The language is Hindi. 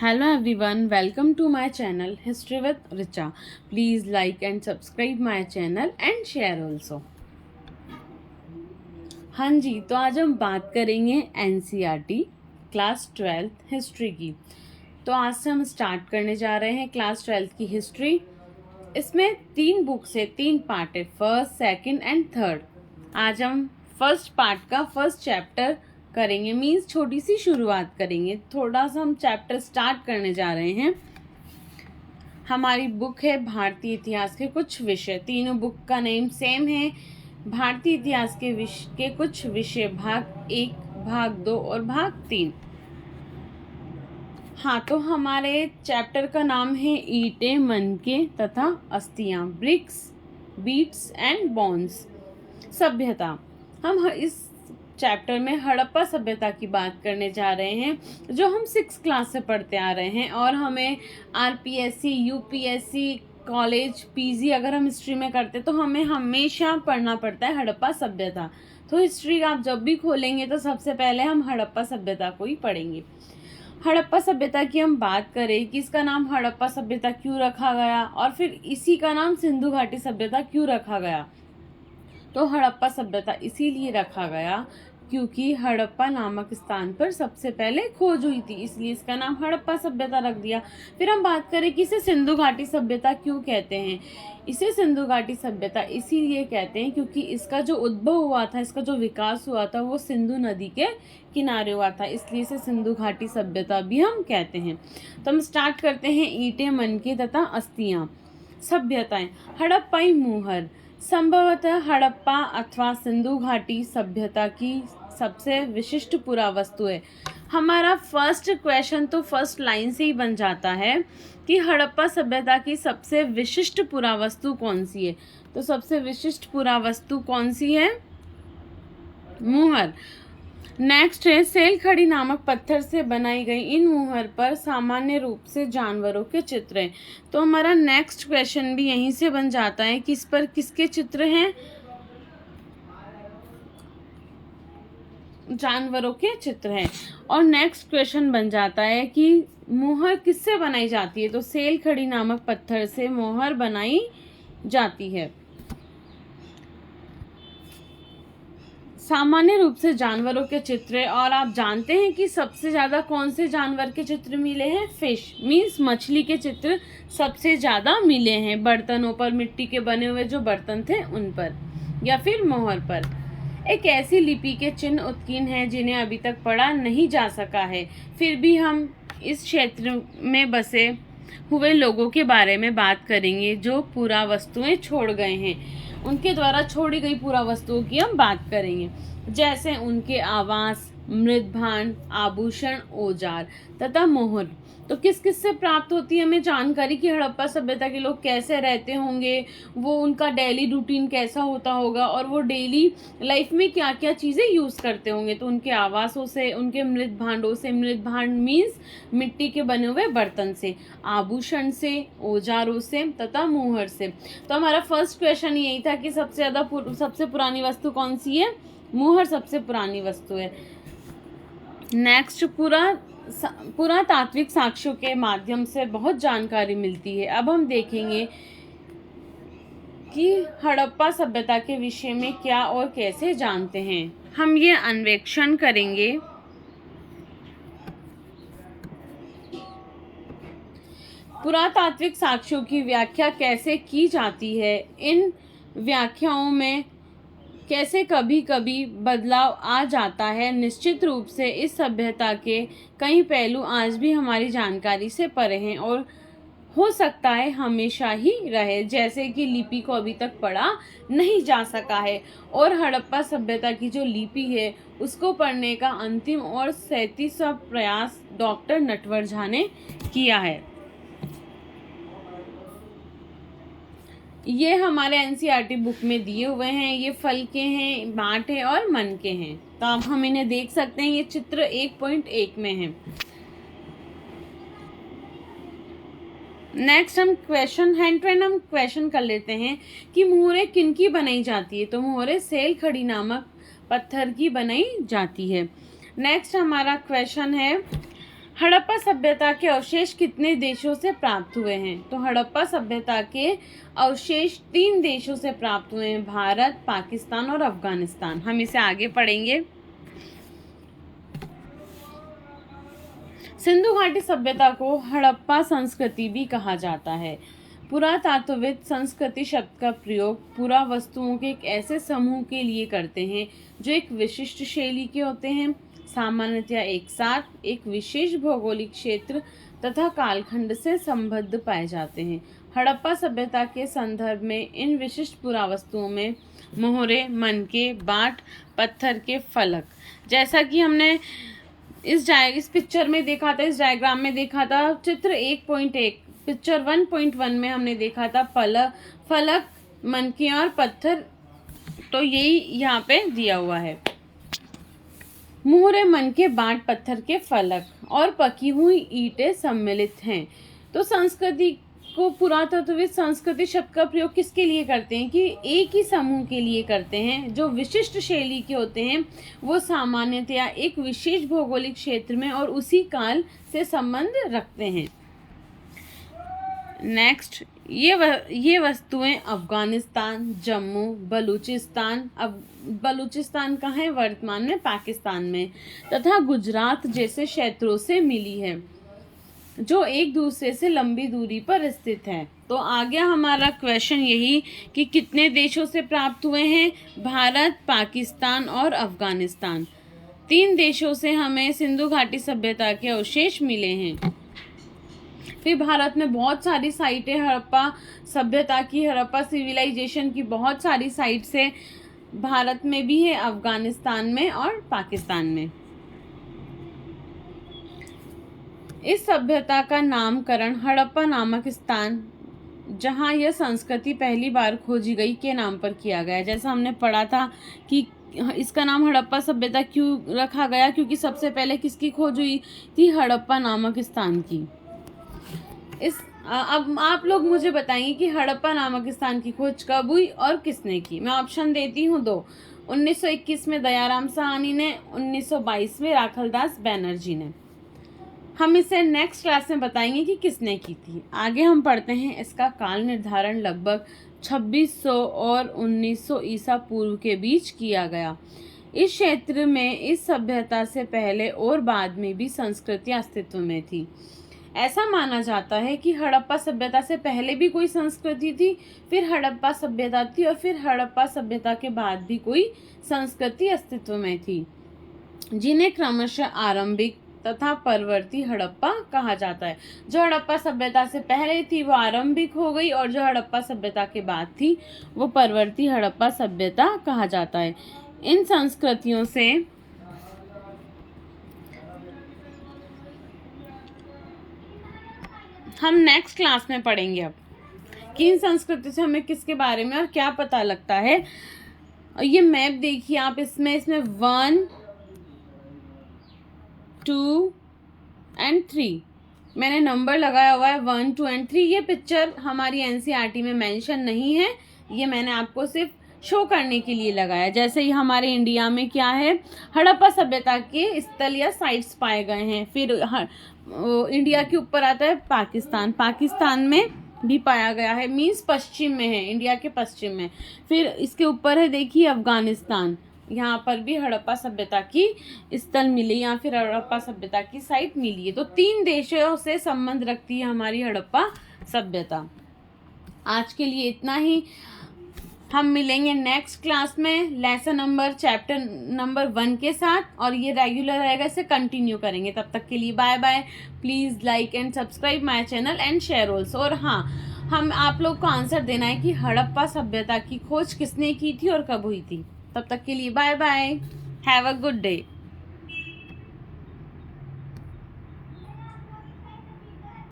Hello everyone, welcome to my channel History with Richa. Please like and subscribe my channel and share also. हाँ जी, तो आज हम बात करेंगे NCERT क्लास 12th हिस्ट्री की। तो आज से हम स्टार्ट करने जा रहे हैं क्लास 12th की हिस्ट्री। इसमें 3 बुक्स है, 3 पार्ट है, फर्स्ट, सेकंड एंड थर्ड। आज हम फर्स्ट पार्ट का फर्स्ट चैप्टर करेंगे, मीन्स छोटी सी शुरुआत करेंगे। थोड़ा सा हम चैप्टर स्टार्ट करने जा रहे हैं। हमारी बुक है भारतीय इतिहास के कुछ विषय। तीनों बुक का नेम सेम है, भारतीय इतिहास के कुछ विषय, भाग 1, भाग 2 और भाग 3। हाँ, तो हमारे चैप्टर का नाम है ईंटें, मनके तथा अस्थियां, ब्रिक्स, बीट्स एंड बोन्स, सभ्यता। हम इस चैप्टर में हड़प्पा सभ्यता की बात करने जा रहे हैं, जो हम 6th क्लास से पढ़ते आ रहे हैं। और हमें RPSC, UPSC, कॉलेज, PG अगर हम हिस्ट्री में करते तो हमें हमेशा पढ़ना पड़ता है हड़प्पा सभ्यता। तो हिस्ट्री आप जब भी खोलेंगे तो सबसे पहले हम हड़प्पा सभ्यता को ही पढ़ेंगे। हड़प्पा सभ्यता की हम बात करें कि इसका नाम हड़प्पा सभ्यता क्यों रखा गया और फिर इसी का नाम सिंधु घाटी सभ्यता क्यों रखा गया। तो हड़प्पा सभ्यता इसीलिए रखा गया क्योंकि हड़प्पा नामक स्थान पर सबसे पहले खोज हुई थी, इसलिए इसका नाम हड़प्पा सभ्यता रख दिया। फिर हम बात करें कि इसे सिंधु घाटी सभ्यता क्यों कहते हैं। इसे सिंधु घाटी सभ्यता इसीलिए कहते हैं क्योंकि इसका जो उद्भव हुआ था, इसका जो विकास हुआ था, वो सिंधु नदी के किनारे हुआ था, इसलिए इसे सिंधु घाटी सभ्यता भी हम कहते हैं। तो हम स्टार्ट करते हैं ईंटें, मनके तथा अस्थियां। सभ्यताएं। हड़प्पाई मुहर संभवतः हड़प्पा अथवा सिंधु घाटी सभ्यता की सबसे विशिष्ट पुरावस्तु है। हमारा फर्स्ट क्वेश्चन तो फर्स्ट लाइन से ही बन जाता है कि हड़प्पा सभ्यता की सबसे विशिष्ट पुरावस्तु कौन सी है। तो सबसे विशिष्ट पुरावस्तु कौन सी है? मुहर। नेक्स्ट है सेल खड़ी नामक पत्थर से बनाई गई इन मुहर पर सामान्य रूप से जानवरों के चित्र हैं। तो हमारा नेक्स्ट क्वेश्चन भी यहीं से बन जाता है कि इस पर किसके चित्र हैं? जानवरों के चित्र हैं। और नेक्स्ट क्वेश्चन बन जाता है कि मुहर किससे बनाई जाती है। तो सेल खड़ी नामक पत्थर से मुहर बनाई जाती है। सामान्य रूप से जानवरों के चित्र। और आप जानते हैं कि सबसे ज़्यादा कौन से जानवर के चित्र मिले हैं? फिश, मीन्स मछली के चित्र सबसे ज़्यादा मिले हैं बर्तनों पर, मिट्टी के बने हुए जो बर्तन थे उन पर या फिर मोहर पर। एक ऐसी लिपि के चिन्ह उत्कीर्ण हैं जिन्हें अभी तक पढ़ा नहीं जा सका है, फिर भी हम इस क्षेत्र में बसे हुए लोगों के बारे में बात करेंगे जो पुरावस्तुएं छोड़ गए हैं। उनके द्वारा छोड़ी गई पुरावस्तुओं की हम बात करेंगे, जैसे उनके आवास, मृदभांड, आभूषण, औजार तथा मोहर। तो किस किस से प्राप्त होती है हमें जानकारी कि हड़प्पा सभ्यता के लोग कैसे रहते होंगे, वो उनका डेली रूटीन कैसा होता होगा और वो डेली लाइफ में क्या क्या चीज़ें यूज़ करते होंगे। तो उनके आवासों से, उनके मृत भांडों से, मृत भांड मीन्स मिट्टी के बने हुए बर्तन से, आभूषण से, औजारों से तथा मोहर से। तो हमारा फर्स्ट क्वेश्चन यही था कि सबसे पुरानी वस्तु कौन सी है? मोहर सबसे पुरानी वस्तु है। नेक्स्ट, पुरातात्विक साक्ष्यों के माध्यम से बहुत जानकारी मिलती है। अब हम देखेंगे कि हड़प्पा सभ्यता के विषय में क्या और कैसे जानते हैं। हम ये अन्वेषण करेंगे पुरातात्विक साक्ष्यों की व्याख्या कैसे की जाती है, इन व्याख्याओं में कैसे कभी कभी बदलाव आ जाता है। निश्चित रूप से इस सभ्यता के कई पहलू आज भी हमारी जानकारी से परे हैं और हो सकता है हमेशा ही रहे, जैसे कि लिपि को अभी तक पढ़ा नहीं जा सका है। और हड़प्पा सभ्यता की जो लिपि है उसको पढ़ने का अंतिम और 37वां प्रयास डॉक्टर नटवर झा ने किया है। ये हमारे NCERT बुक में दिए हुए हैं। ये फल के हैं, बाँट है और मन के हैं। तो अब हम इन्हें देख सकते हैं। ये चित्र 1.1 में है। नेक्स्ट हम हैंड टू हैंड हम क्वेश्चन कर लेते हैं कि मुहरें किनकी बनाई जाती है। तो मुहरें सेल खड़ी नामक पत्थर की बनाई जाती है। नेक्स्ट हमारा क्वेश्चन है हड़प्पा सभ्यता के अवशेष कितने देशों से प्राप्त हुए हैं? तो हड़प्पा सभ्यता के अवशेष 3 देशों से प्राप्त हुए हैं, भारत, पाकिस्तान और अफगानिस्तान। हम इसे आगे पढ़ेंगे। सिंधु घाटी सभ्यता को हड़प्पा संस्कृति भी कहा जाता है। पुरातात्वविद संस्कृति शब्द का प्रयोग पुरा वस्तुओं के एक ऐसे समूह के लिए करते हैं जो एक विशिष्ट शैली के होते हैं, सामान्यतया एक साथ एक विशेष भौगोलिक क्षेत्र तथा कालखंड से संबद्ध पाए जाते हैं। हड़प्पा सभ्यता के संदर्भ में इन विशिष्ट पुरावस्तुओं में मोहरे, मनके, बाट, पत्थर के फलक, जैसा कि हमने इस पिक्चर में देखा था, इस डायग्राम में देखा था, चित्र 1.1 पिक्चर 1.1 में हमने देखा था फलक, मनके और पत्थर, तो यही यहाँ पे दिया हुआ है। मोहरे, मनके, बाट, पत्थर के फलक और पकी हुई ईंटें सम्मिलित हैं। तो संस्कृति को पुरातत्वविद संस्कृति शब्द का प्रयोग किसके लिए करते हैं कि एक ही समूह के लिए करते हैं जो विशिष्ट शैली के होते हैं, वो सामान्यतया एक विशेष भौगोलिक क्षेत्र में और उसी काल से संबंध रखते हैं। नेक्स्ट, ये वस्तुएं अफगानिस्तान, जम्मू, बलूचिस्तान, अब बलूचिस्तान कहाँ है? वर्तमान में पाकिस्तान में, तथा गुजरात जैसे क्षेत्रों से मिली है जो एक दूसरे से लंबी दूरी पर स्थित है। तो आ गया हमारा क्वेश्चन यही कि कितने देशों से प्राप्त हुए हैं? भारत, पाकिस्तान और अफगानिस्तान। 3 देशों से हमें सिंधु घाटी सभ्यता के अवशेष मिले हैं। फिर भारत में बहुत सारी साइटें हड़प्पा सभ्यता की, हड़प्पा सिविलाइजेशन की बहुत सारी साइट से भारत में भी है, अफगानिस्तान में और पाकिस्तान में। इस सभ्यता का नामकरण हड़प्पा नामक स्थान जहां यह संस्कृति पहली बार खोजी गई के नाम पर किया गया। जैसा हमने पढ़ा था कि इसका नाम हड़प्पा सभ्यता क्यों रखा गया, क्योंकि सबसे पहले किसकी खोज हुई थी? हड़प्पा नामक स्थान की। अब आप लोग मुझे बताएंगे कि हड़प्पा नामक स्थान की खोज कब हुई और किसने की। मैं ऑप्शन देती हूँ 2। 1921 में दयाराम साहनी ने, 1922 में राखलदास बैनर्जी ने। हम इसे नेक्स्ट क्लास में बताएंगे कि किसने की थी। आगे हम पढ़ते हैं। इसका काल निर्धारण लगभग 2600 और 1900 ईसा पूर्व के बीच किया गया। इस क्षेत्र में इस सभ्यता से पहले और बाद में भी संस्कृतियां अस्तित्व में थी। ऐसा माना जाता है कि हड़प्पा सभ्यता से पहले भी कोई संस्कृति थी, फिर हड़प्पा सभ्यता थी और फिर हड़प्पा सभ्यता के बाद भी कोई संस्कृति अस्तित्व में थी, जिन्हें क्रमशः आरंभिक तथा परवर्ती हड़प्पा कहा जाता है। जो हड़प्पा सभ्यता से पहले थी वो आरंभिक हो गई और जो हड़प्पा सभ्यता के बाद थी वो परवर्ती हड़प्पा सभ्यता कहा जाता है। इन संस्कृतियों से हम नेक्स्ट क्लास में पढ़ेंगे अब कि इन संस्कृति से हमें किसके बारे में और क्या पता लगता है। और ये मैप देखिए आप, इसमें 1, 2 और 3 मैंने नंबर लगाया हुआ है, 1, 2 और 3। ये पिक्चर हमारी एनसीईआरटी में मेंशन नहीं है, ये मैंने आपको सिर्फ शो करने के लिए लगाया। जैसे ही हमारे इंडिया में क्या है, हड़प्पा सभ्यता के स्थल या साइट्स पाए गए हैं। फिर इंडिया के ऊपर आता है पाकिस्तान, पाकिस्तान में भी पाया गया है, मीन्स पश्चिम में है, इंडिया के पश्चिम में। फिर इसके ऊपर है देखिए अफगानिस्तान, यहाँ पर भी हड़प्पा सभ्यता की स्थल मिली या फिर हड़प्पा सभ्यता की साइट मिली है। तो 3 देशों से संबंध रखती है हमारी हड़प्पा सभ्यता। आज के लिए इतना ही। हम मिलेंगे नेक्स्ट क्लास में लेसन नंबर चैप्टर नंबर 1 के साथ, और ये रेगुलर रहेगा, इसे कंटिन्यू करेंगे। तब तक के लिए bye bye. Please like and subscribe my channel and share also. और हाँ, हम आप लोग को आंसर देना है कि हड़प्पा सभ्यता की खोज किसने की थी और कब हुई थी। तब तक के लिए bye bye. Have a good day.